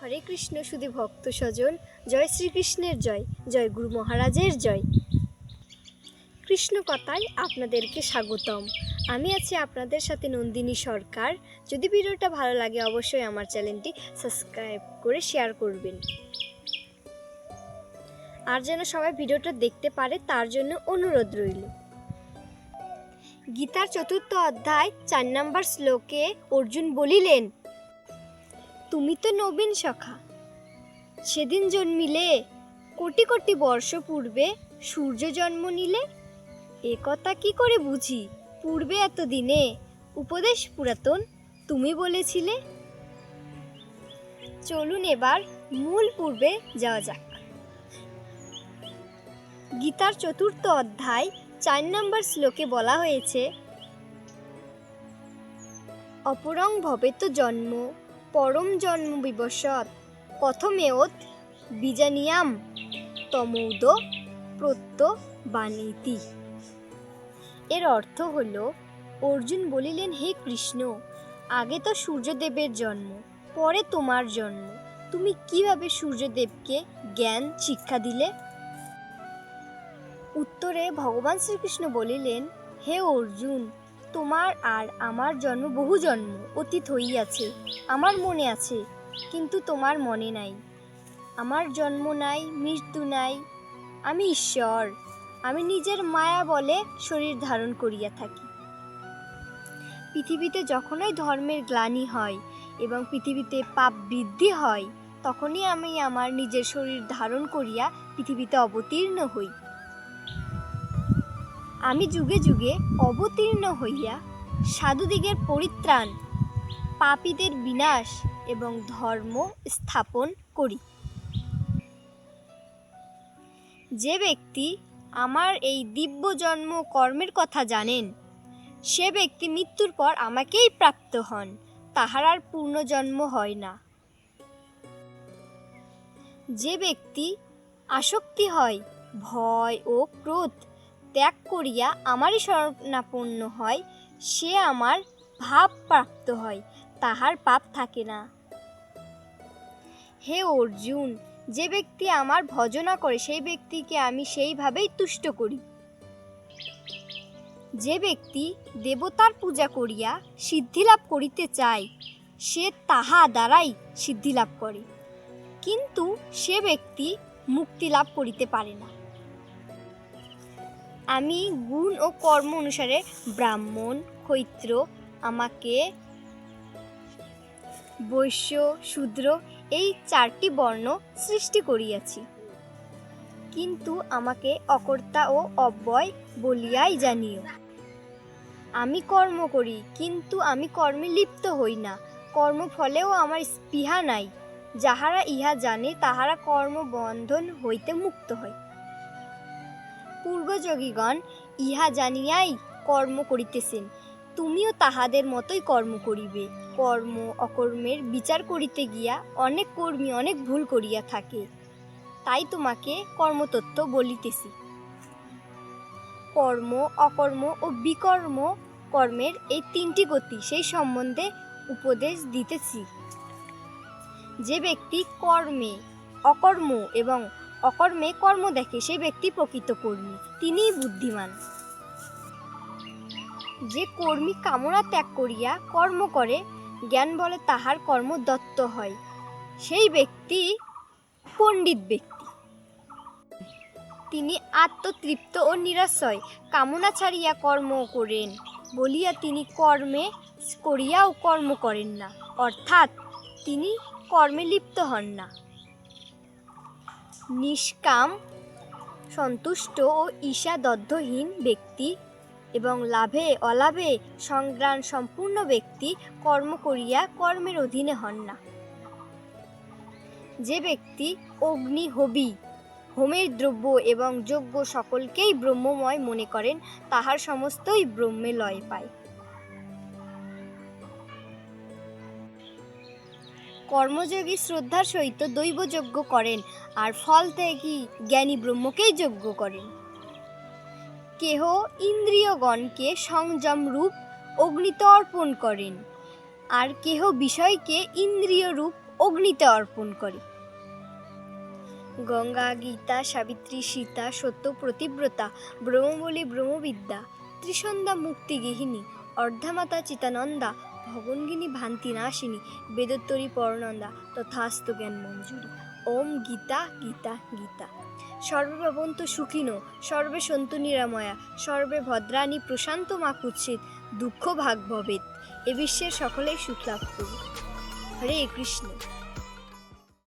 হরে কৃষ্ণ শুধু ভক্ত স্বজন, জয় শ্রীকৃষ্ণের জয়, জয় গুরু মহারাজের জয়। কৃষ্ণ কথায় আপনাদেরকে স্বাগতম। আমি আছি আপনাদের সাথে নন্দিনী সরকার। যদি ভিডিওটা ভালো লাগে অবশ্যই আমার চ্যানেলটি সাবস্ক্রাইব করে শেয়ার করবেন, আর যেন সবাই ভিডিওটা দেখতে পারে তার জন্য অনুরোধ রইল। গীতার 4th অধ্যায় 4 নম্বর শ্লোকে অর্জুন বলিলেন, তুমি তো নবীন সখা, সেদিন জন্মিলে কোটি কোটি বর্ষ পূর্বে সূর্য জন্ম নিলে। এ কথা কি করে বুঝি, পূর্বে এতদিনে উপদেশ পুরাতন তুমি বলেছিলে। চলুন এবার মূল পূর্বে যাওয়া যাক। গীতার 4th অধ্যায় 4 নম্বর শ্লোকে বলা হয়েছে, অপরং ভবেত জন্ম পরম জন্ম বিবশৎ কথমেয়ত বীজানিয়াম তমৌদ প্রত্যবানীতি। এর অর্থ হল, অর্জুন বলিলেন, হে কৃষ্ণ, আগে তো সূর্যদেবের জন্ম, পরে তোমার জন্ম, তুমি কিভাবে সূর্যদেবকে জ্ঞান শিক্ষা দিলে? উত্তরে ভগবান শ্রীকৃষ্ণ বলিলেন, হে অর্জুন, তোমার আর আমার জন্ম বহু জন্ম অতীত হইয়াছে, আমার মনে আছে, কিন্তু তোমার মনে নাই। আমার জন্ম নাই, মৃত্যু নাই, আমি ঈশ্বর, আমি নিজের মায়া বলে শরীর ধারণ করিয়া থাকি। পৃথিবীতে যখনই ধর্মের গ্লানি হয় এবং পৃথিবীতে পাপ বৃদ্ধি হয়, তখনই আমি আমার নিজের শরীর ধারণ করিয়া পৃথিবীতে অবতীর্ণ হই। আমি যুগে যুগে অবতীর্ণ হইয়া সাধুদিগের পরিত্রাণ, পাপীদের বিনাশ এবং ধর্ম স্থাপন করি। যে ব্যক্তি আমার এই দিব্য জন্ম কর্মের কথা জানেন, সে ব্যক্তি মৃত্যুর পর আমাকেই প্রাপ্ত হন, তাহার আর পূর্ণজন্ম হয় না। যে ব্যক্তি আসক্তি হয়, ভয় ও ক্রোধ ত্যাগ করিয়া আমারই শরণাপন্ন হয়, সে আমার ভাব প্রাপ্ত হয়, তাহার পাপ থাকে না। হে অর্জুন, যে ব্যক্তি আমার ভজনা করে সেই ব্যক্তিকে আমি সেইভাবেই তুষ্ট করি। যে ব্যক্তি দেবতার পূজা করিয়া সিদ্ধিলাভ করিতে চায়, সে তাহা দ্বারাই সিদ্ধিলাভ করে, কিন্তু সে ব্যক্তি মুক্তি লাভ করিতে পারে না। আমি গুণ ও কর্ম অনুসারে ব্রাহ্মণ, ক্ষত্র, আমাকে বৈশ্য, শূদ্র এই 4টি বর্ণ সৃষ্টি করিয়াছি, কিন্তু আমাকে অকর্তা ও অব্যয় বলিয়াই জানিও। আমি কর্ম করি, কিন্তু আমি কর্মে লিপ্ত হই না, কর্মফলেও আমার স্পৃহা নাই। যাহারা ইহা জানে তাহারা কর্মবন্ধন হইতে মুক্ত হয়। পূর্বযোগীগণ ইহা জানিয়াই কর্ম করিতেছেন, তুমিও তাহাদের মতোই কর্ম করিবে। কর্ম অকর্মের বিচার করিতে গিয়া অনেক কর্মী অনেক ভুল করিয়া থাকে, তাই তোমাকে কর্মতত্ত্ব বলিতেছি। কর্ম, অকর্ম ও বিকর্ম কর্মের এই 3টি গতি, সেই সম্বন্ধে উপদেশ দিতেছি। যে ব্যক্তি কর্মে অকর্ম এবং অকর্মে কর্ম দেখে, সেই ব্যক্তি প্রকৃত কর্মী, তিনিই বুদ্ধিমান। যে কর্মী কামনা ত্যাগ করিয়া কর্ম করে, জ্ঞান বলে তাহার কর্ম দত্ত হয়, সেই ব্যক্তি পণ্ডিত ব্যক্তি। তিনি আত্মতৃপ্ত ও নিরাশ্রয়, কামনা ছাড়িয়া কর্ম করেন বলিয়া তিনি কর্মে করিয়াও কর্ম করেন না, অর্থাৎ তিনি কর্মে লিপ্ত হন না। নিষ্কাম, সন্তুষ্ট ও ঈর্ষাদদ্ধহীন ব্যক্তি এবং লাভে অলাভে সংগ্রাম সম্পূর্ণ ব্যক্তি কর্ম করিয়া কর্মের অধীনে হন না। যে ব্যক্তি অগ্নি, হবি, হোমের দ্রব্য এবং যজ্ঞ সকলকেই ব্রহ্মময় মনে করেন, তাহার সমস্তই ব্রহ্মে লয় পায়। কর্মযোগী শ্রদ্ধার সহিত দৈব যজ্ঞ করেন, আর ফল ত্যাগী জ্ঞানী ব্রহ্মকেই যজ্ঞ করেন। কেহ ইন্দ্রিয়গণকে সংযম রূপ অগ্নিতে অর্পণ করেন, আর কেহ বিষয়কে ইন্দ্রিয় রূপ অগ্নিতে অর্পণ করি। গঙ্গা, গীতা, সাবিত্রী, সীতা, সত্য, প্রতিব্রতা, ব্রহ্মবলী, ব্রহ্মবিদ্যা, ত্রিসন্ধ্যা, মুক্তি গেহিনী, অর্ধামাতা, চিতানন্দা, ভগঙ্গিনী, ভান্তি নাশিনী, বেদোত্তরী, পরনন্দা, তথাস্তু জ্ঞান মঞ্জুরি। ওম গীতা গীতা গীতা। সর্বে ভবন্তু সুখিনো, সর্বে সন্তু নিরাময়া, সর্বে ভদ্রাণী, প্রশান্ত মা কুৎসিত, দুঃখ ভাগ ভবেত। এ বিশ্বের সকলেই সুখ লাভ করুক। হরে কৃষ্ণ।